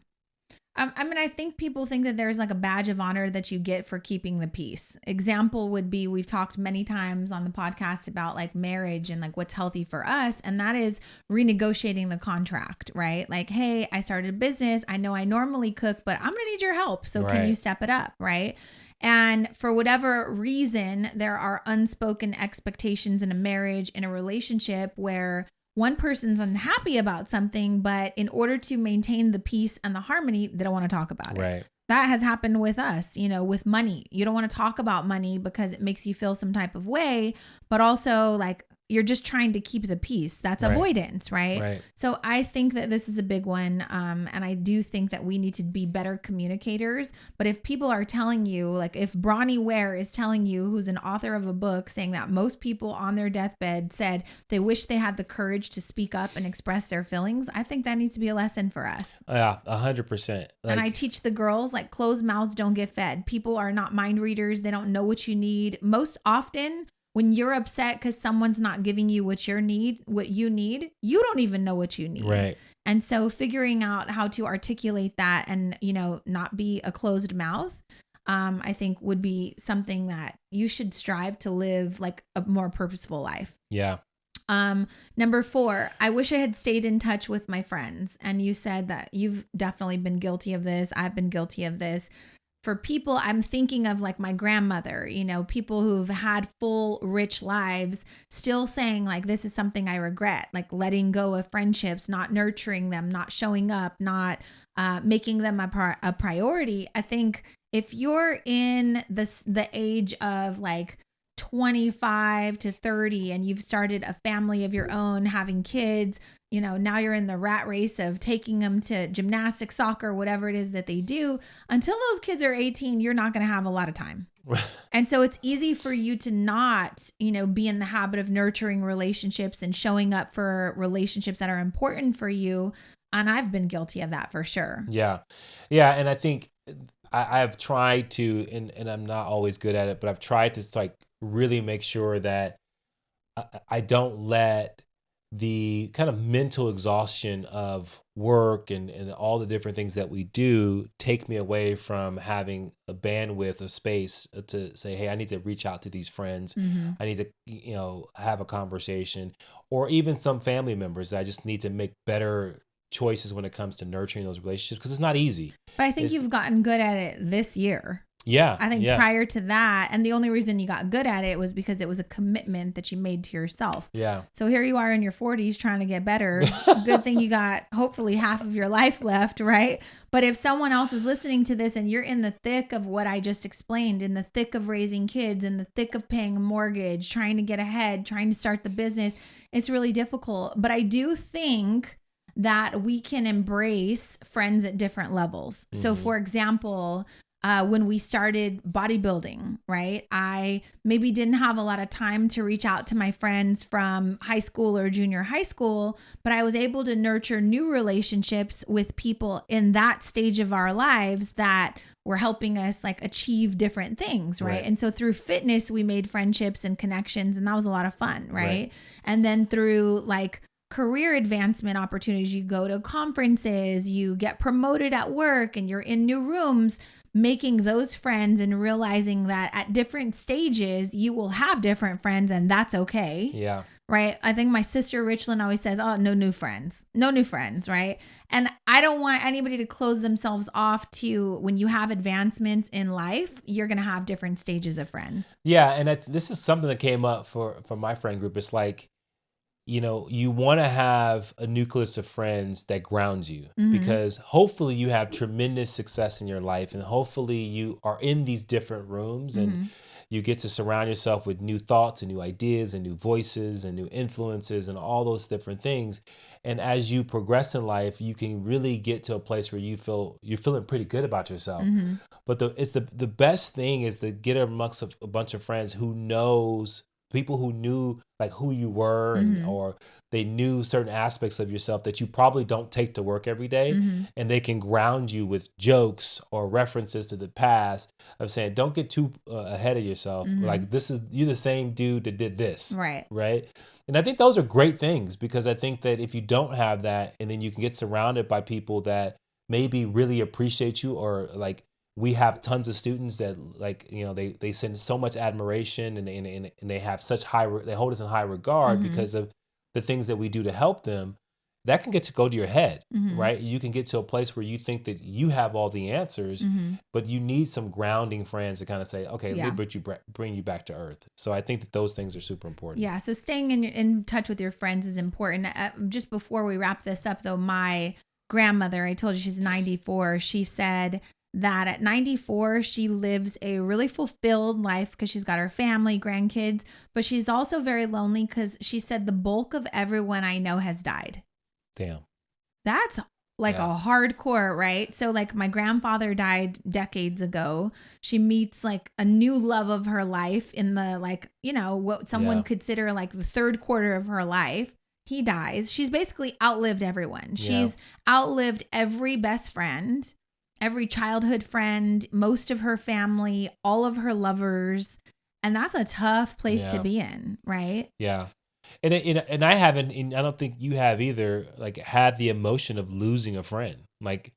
I mean, I think people think that there's like a badge of honor that you get for keeping the peace. Example would be, we've talked many times on the podcast about like marriage and like what's healthy for us. And that is renegotiating the contract, right? Like, hey, I started a business. I know I normally cook, but I'm going to need your help. So can you step it up, right? And for whatever reason, there are unspoken expectations in a marriage, in a relationship where one person's unhappy about something, but in order to maintain the peace and the harmony, they don't want to talk about it. Right. That has happened with us, with money. You don't want to talk about money because it makes you feel some type of way, but also like you're just trying to keep the peace. That's avoidance, right? So I think that this is a big one. And I do think that we need to be better communicators. But if people are telling you, like if Bonnie Ware is telling you, who's an author of a book, saying that most people on their deathbed said they wish they had the courage to speak up and express their feelings, I think that needs to be a lesson for us. Yeah, 100%. And I teach the girls, like, closed mouths don't get fed. People are not mind readers. They don't know what you need. Most often, when you're upset because someone's not giving you what you need, you don't even know what you need. Right. And so figuring out how to articulate that and, not be a closed mouth, I think would be something that you should strive to live like a more purposeful life. Yeah. Number 4, I wish I had stayed in touch with my friends. And you said that you've definitely been guilty of this. I've been guilty of this. For people, I'm thinking of like my grandmother, people who've had full, rich lives, still saying like, this is something I regret, like letting go of friendships, not nurturing them, not showing up, not making them a priority. I think if you're in the age of like 25 to 30 and you've started a family of your own, having kids, now you're in the rat race of taking them to gymnastics, soccer, whatever it is that they do. Until those kids are 18, you're not going to have a lot of time. And so it's easy for you to not, be in the habit of nurturing relationships and showing up for relationships that are important for you. And I've been guilty of that for sure. Yeah. Yeah. And I think I've tried to, and I'm not always good at it, but I've tried to like really make sure that I don't let the kind of mental exhaustion of work and all the different things that we do take me away from having a bandwidth of space to say, hey, I need to reach out to these friends. Mm-hmm. I need to, have a conversation, or even some family members that I just need to make better choices when it comes to nurturing those relationships, because it's not easy. But I think you've gotten good at it this year. Yeah. I think prior to that, and the only reason you got good at it was because it was a commitment that you made to yourself. Yeah. So here you are in your 40s trying to get better. Good thing you got hopefully half of your life left, right? But if someone else is listening to this and you're in the thick of what I just explained, in the thick of raising kids, in the thick of paying a mortgage, trying to get ahead, trying to start the business, it's really difficult. But I do think that we can embrace friends at different levels. Mm-hmm. So for example, when we started bodybuilding, right? I maybe didn't have a lot of time to reach out to my friends from high school or junior high school, but I was able to nurture new relationships with people in that stage of our lives that were helping us like achieve different things, right? And so through fitness, we made friendships and connections, and that was a lot of fun, right? And then through like career advancement opportunities, you go to conferences, you get promoted at work, and you're in new rooms, making those friends and realizing that at different stages, you will have different friends, and that's okay. Yeah. Right. I think my sister Richland always says, oh, no new friends, right? And I don't want anybody to close themselves off to when you have advancements in life, you're going to have different stages of friends. Yeah. And this is something that came up for my friend group. It's like, you want to have a nucleus of friends that grounds you, mm-hmm. because hopefully you have tremendous success in your life, and hopefully you are in these different rooms, mm-hmm. and you get to surround yourself with new thoughts and new ideas and new voices and new influences and all those different things. And as you progress in life, you can really get to a place where you're feeling pretty good about yourself. Mm-hmm. But the best thing is to get amongst a bunch of friends who knows people who knew like who you were, and mm-hmm. or they knew certain aspects of yourself that you probably don't take to work every day, mm-hmm. and they can ground you with jokes or references to the past of saying, don't get too ahead of yourself. Mm-hmm. Like, you're the same dude that did this. Right. And I think those are great things, because I think that if you don't have that, and then you can get surrounded by people that maybe really appreciate you, or like we have tons of students that like, they send so much admiration, and they have such they hold us in high regard because of the things that we do to help them. That can go to your head, right? You can get to a place where you think that you have all the answers, but you need some grounding friends to kind of say, okay, bring you back to earth. So I think that those things are super important. Yeah. So staying in touch with your friends is important. Just before we wrap this up though, my grandmother, I told you she's 94. She said that at 94, she lives a really fulfilled life because she's got her family, grandkids, but she's also very lonely because she said the bulk of everyone I know has died. Damn. That's like a hardcore, right? So like my grandfather died decades ago. She meets like a new love of her life in the what someone consider like the third quarter of her life. He dies. She's basically outlived everyone. She's outlived every best friend, every childhood friend, most of her family, all of her lovers. And that's a tough place to be in, right? Yeah. And I haven't, and I don't think you have either, like had the emotion of losing a friend. Like,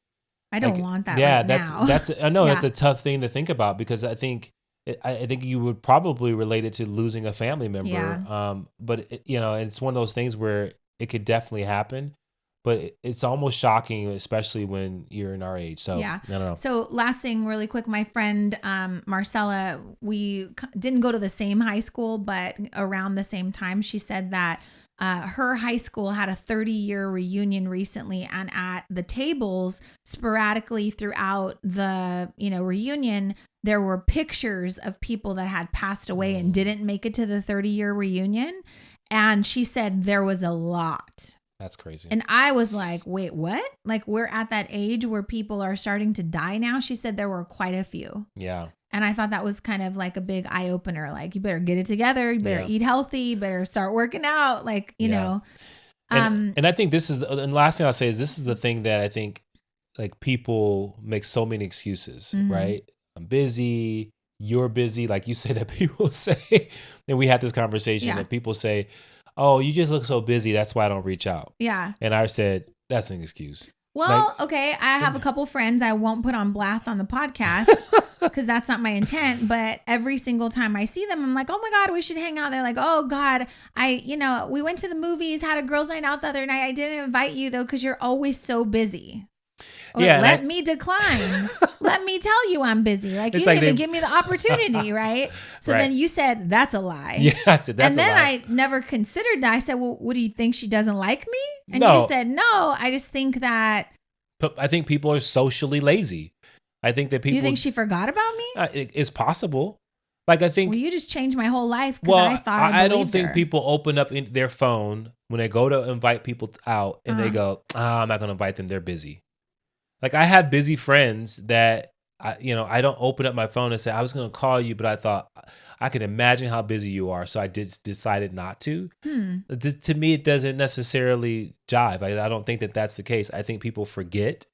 I don't want that. Yeah, right now. that's I know that's a tough thing to think about, because I think you would probably relate it to losing a family member. Yeah. But it's one of those things where it could definitely happen, but it's almost shocking, especially when you're in our age. So I don't know. So last thing really quick, my friend Marcella, we didn't go to the same high school, but around the same time, she said that her high school had a 30-year reunion recently, and at the tables sporadically throughout the reunion, there were pictures of people that had passed away and didn't make it to the 30-year reunion. And she said there was a lot. That's crazy. And I was like, wait, what? Like, we're at that age where people are starting to die now? She said there were quite a few. Yeah. And I thought that was kind of like a big eye opener. Like, you better get it together. You better eat healthy. You better start working out. Like, you know. And I think this is, and the last thing I'll say is this is the thing that I think like people make so many excuses, right? I'm busy. You're busy. Like you say that people say, and we had this conversation that people say, oh, you just look so busy. That's why I don't reach out. Yeah. And I said, that's an excuse. Well, okay. I have a couple friends I won't put on blast on the podcast because that's not my intent. But every single time I see them, I'm like, oh my God, we should hang out. They're like, oh God, we went to the movies, had a girls' night out the other night. I didn't invite you though because you're always so busy. Let me decline. Let me tell you I'm busy. Like, you didn't even give me the opportunity, right? So then you said, that's a lie. Yeah, that's a lie. And then I never considered that. I said, well, what do you think? She doesn't like me? And you said, no, I just think that. I think people are socially lazy. I think that people. You think she forgot about me? It's possible. Like, I think. Well, you just changed my whole life because I thought I don't think people open up their phone when they go to invite people out and they go, I'm not going to invite them. They're busy. Like, I have busy friends that, I don't open up my phone and say, I was going to call you, but I thought I could imagine how busy you are. So I decided not to. To me, it doesn't necessarily jive. I don't think that that's the case. I think people forget.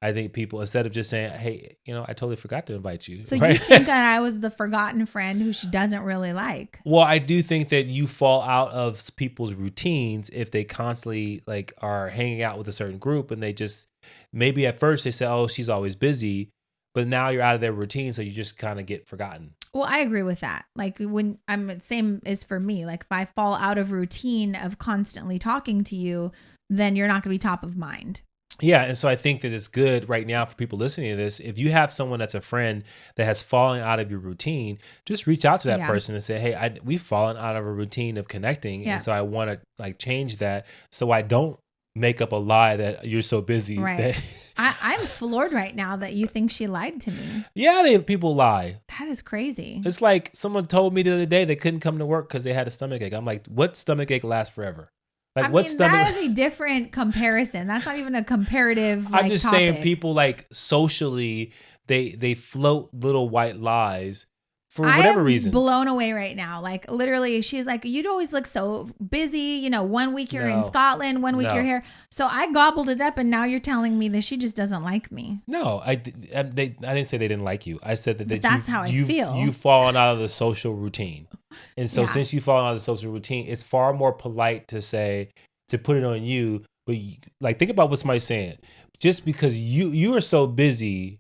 I think people, instead of just saying, hey, I totally forgot to invite you. So you think that I was the forgotten friend who she doesn't really like? Well, I do think that you fall out of people's routines if they constantly like are hanging out with a certain group, and they just, maybe at first they say, oh, she's always busy, but now you're out of their routine. So you just kind of get forgotten. Well, I agree with that. Like, when same as for me, like if I fall out of routine of constantly talking to you, then you're not going to be top of mind. Yeah. And so I think that it's good right now for people listening to this. If you have someone that's a friend that has fallen out of your routine, just reach out to that person and say, hey, we've fallen out of a routine of connecting. And so I want to like change that. So I don't make up a lie that you're so busy. Right. I'm floored right now that you think she lied to me. Yeah, people lie. That is crazy. It's like someone told me the other day they couldn't come to work because they had a stomach ache. I'm like, what stomach ache lasts forever? Like, that is a different comparison. That's not even a comparative. I'm just topic. saying, people like socially, they float little white lies for whatever reasons. Blown away right now. Like, literally, she's like, you'd always look so busy. 1 week you're in Scotland, 1 week you're here. So I gobbled it up, and now you're telling me that she just doesn't like me. No, I didn't say they didn't like you. I said that that's how I feel. You've fallen out of the social routine. And so since you've fallen out of the social routine, it's far more polite to say, to put it on you. But like, think about what somebody's saying. just because you are so busy,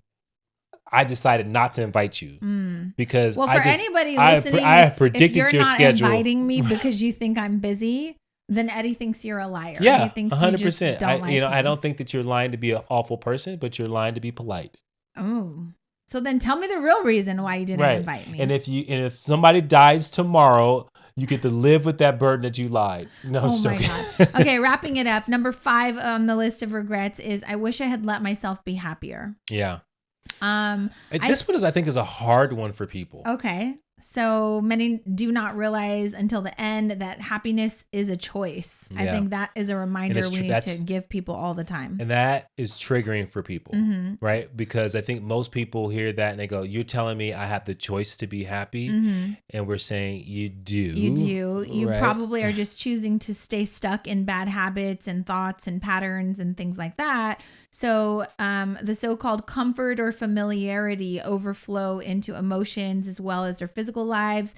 I decided not to invite you because anybody listening, I have predicted if you're your not schedule. Inviting me because you think I'm busy, then Eddie thinks you're a liar. Yeah, he thinks 100%. You just don't like me. I don't think that you're lying to be an awful person, but you're lying to be polite. Oh, so then tell me the real reason why you didn't invite me. And if somebody dies tomorrow, you get to live with that burden that you lied. No, oh my God. Okay, wrapping it up. Number 5 on the list of regrets is I wish I had let myself be happier. Yeah. This one I think is a hard one for people. Okay. So many do not realize until the end that happiness is a choice. Yeah. I think that is a reminder we need to give people all the time. And that is triggering for people, right? Because I think most people hear that and they go, you're telling me I have the choice to be happy? And we're saying you do. You do. You probably are just choosing to stay stuck in bad habits and thoughts and patterns and things like that. So the so-called comfort or familiarity overflow into emotions as well as their physical lives.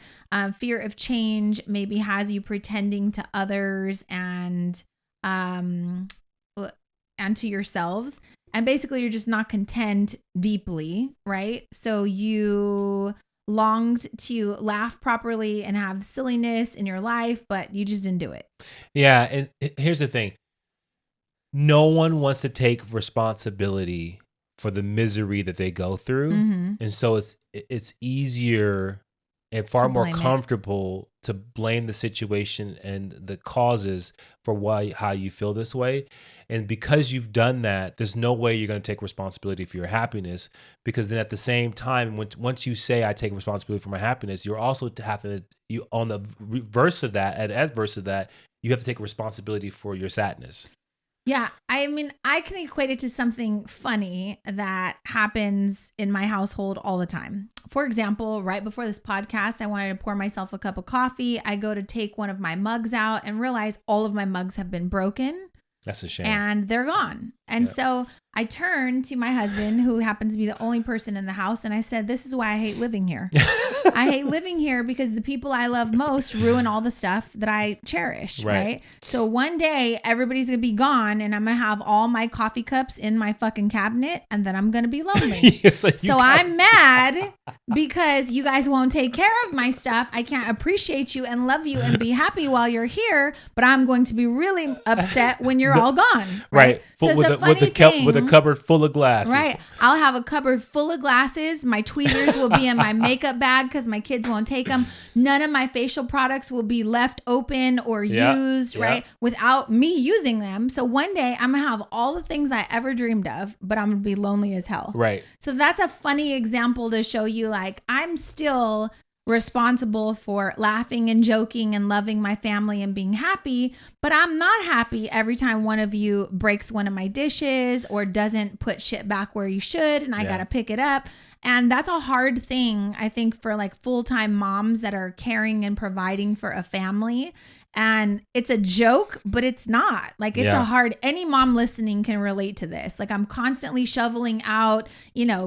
Fear of change maybe has you pretending to others and to yourselves. And basically you're just not content deeply, right? So you longed to laugh properly and have silliness in your life, but you just didn't do it. Yeah. And here's the thing. No one wants to take responsibility for the misery that they go through. And so it's easier and far more comfortable to blame the situation and the causes for how you feel this way. And because you've done that, there's no way you're going to take responsibility for your happiness, because then at the same time, once you say I take responsibility for my happiness, you're also on the adverse of that, you have to take responsibility for your sadness. Yeah, I mean, I can equate it to something funny that happens in my household all the time. For example, right before this podcast, I wanted to pour myself a cup of coffee. I go to take one of my mugs out and realize all of my mugs have been broken. That's a shame. And they're gone. And so I turned to my husband, who happens to be the only person in the house, and I said, this is why I hate living here. I hate living here because the people I love most ruin all the stuff that I cherish, right? So one day, everybody's going to be gone, and I'm going to have all my coffee cups in my fucking cabinet, and then I'm going to be lonely. So I'm mad because you guys won't take care of my stuff. I can't appreciate you and love you and be happy while you're here, but I'm going to be really upset when you're all gone. Right. So with a cupboard full of glasses. Right. I'll have a cupboard full of glasses. My tweezers will be in my makeup bag because my kids won't take them. None of my facial products will be left open or used, right? Without me using them. So one day I'm going to have all the things I ever dreamed of, but I'm going to be lonely as hell. Right. So that's a funny example to show you, like, I'm still responsible for laughing and joking and loving my family and being happy, but I'm not happy every time one of you breaks one of my dishes or doesn't put shit back where you should, and I got to pick it up. And that's a hard thing, I think, for like full-time moms that are caring and providing for a family. And it's a joke, but it's not. Like, it's a hard, any mom listening can relate to this. Like, I'm constantly shoveling out,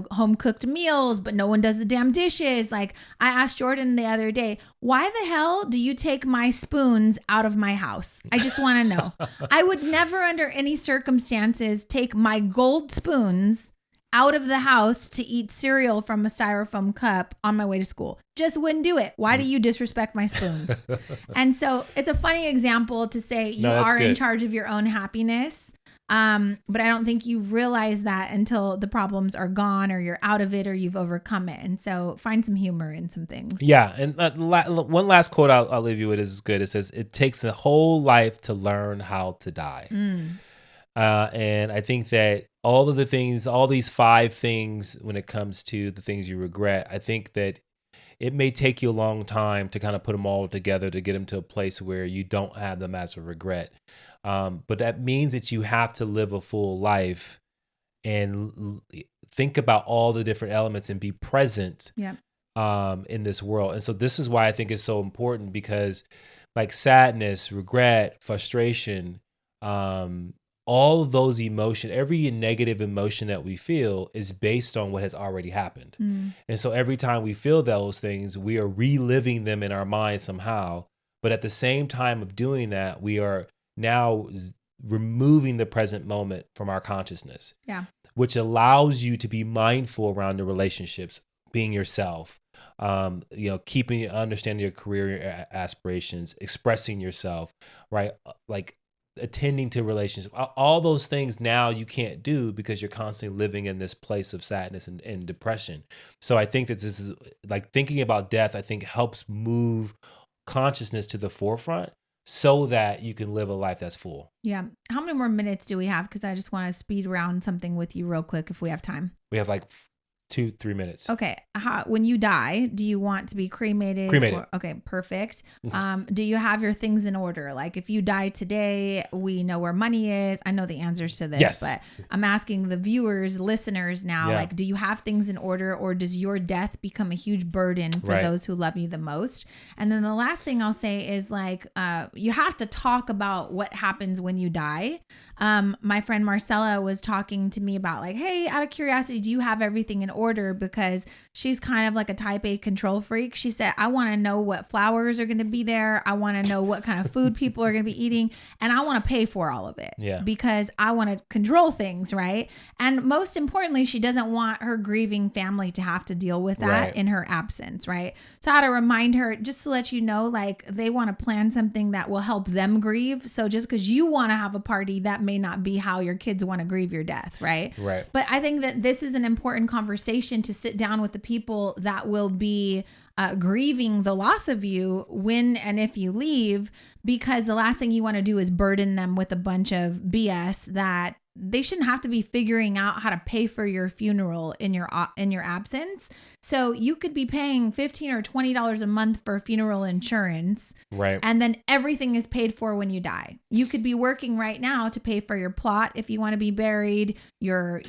home cooked meals, but no one does the damn dishes. Like, I asked Jordan the other day, why the hell do you take my spoons out of my house? I just want to know. I would never under any circumstances take my gold spoons out of the house to eat cereal from a styrofoam cup on my way to school. Just wouldn't do it. Why do you disrespect my spoons? And so it's a funny example to say you are in charge of your own happiness. But I don't think you realize that until the problems are gone or you're out of it or you've overcome it. And so find some humor in some things. Yeah. And one last quote I'll leave you with is good. It says, it takes a whole life to learn how to die. And I think that all these 5 things, when it comes to the things you regret, I think that it may take you a long time to kind of put them all together to get them to a place where you don't have them as a regret. But that means that you have to live a full life and think about all the different elements and be present in this world. And so this is why I think it's so important, because like sadness, regret, frustration, all of those emotions, every negative emotion that we feel is based on what has already happened. And so every time we feel those things, we are reliving them in our mind somehow. But at the same time of doing that, we are now removing the present moment from our consciousness. Yeah. Which allows you to be mindful around the relationships, being yourself, keeping, understanding your career aspirations, expressing yourself, right? Like attending to relationships, all those things now you can't do because you're constantly living in this place of sadness and depression. So I think that this is like thinking about death, I think helps move consciousness to the forefront so that you can live a life that's full. Yeah. How many more minutes do we have? Because I just want to speed around something with you real quick if we have time. We have like 2-3 minutes. Okay. When you die, do you want to be cremated? Okay, perfect. Do you have your things in order? Like if you die today, we know where money is. I know the answers to this, yes. But I'm asking the viewers, listeners now, like, do you have things in order, or does your death become a huge burden for those who love you the most? And then the last thing I'll say is like, you have to talk about what happens when you die. My friend Marcella was talking to me about like, hey, out of curiosity, do you have everything in order? Because she's kind of like a type A control freak. She said, I want to know what flowers are going to be there. I want to know what kind of food people are going to be eating. And I want to pay for all of it because I want to control things. Right. And most importantly, she doesn't want her grieving family to have to deal with that in her absence. Right. So I had to remind her, just to let you know, like they want to plan something that will help them grieve. So just because you want to have a party, that may not be how your kids want to grieve your death. Right. But I think that this is an important conversation to sit down with the people that will be grieving the loss of you when and if you leave, because the last thing you want to do is burden them with a bunch of BS that they shouldn't have to be figuring out how to pay for your funeral in your absence. So you could be paying $15 or $20 a month for funeral insurance, and then everything is paid for when you die. You could be working right now to pay for your plot if you want to be buried, your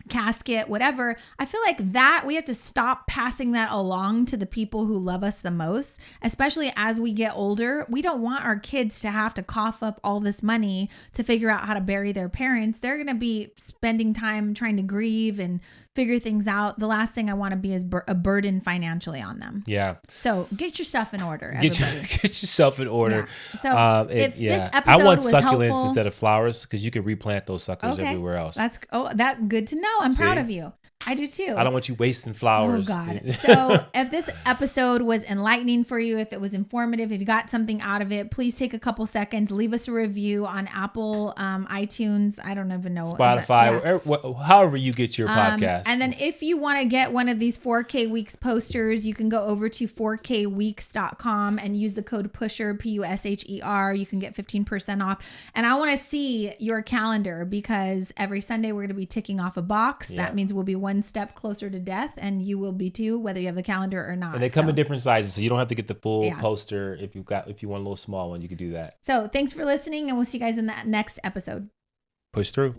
casket, whatever. I feel like that we have to stop passing that along to the people who love us the most, especially as we get older. We don't want our kids to have to cough up all this money to figure out how to bury their parents. They're going to be spending time trying to grieve and figure things out. The last thing I want to be is a burden financially on them. Yeah. So get your stuff in order, everybody. Get yourself in order. Yeah. So if this episode I want was succulents helpful, instead of flowers because you can replant those suckers everywhere else. That's good to know. I'm proud of you. I do too. I don't want you wasting flowers. Oh God. So if this episode was enlightening for you, if it was informative, if you got something out of it, please take a couple seconds, leave us a review on Apple, iTunes. I don't even know. Spotify, however you get your podcast. And then if you want to get one of these 4K Weeks posters, you can go over to 4kweeks.com and use the code PUSHER, PUSHER. You can get 15% off. And I want to see your calendar because every Sunday we're going to be ticking off a box. That means we'll be one step closer to death, and you will be too, whether you have the calendar or not. And they come in different sizes, so you don't have to get the full poster. If you want a little small one, you can do that. So thanks for listening, and we'll see you guys in that next episode. Push through.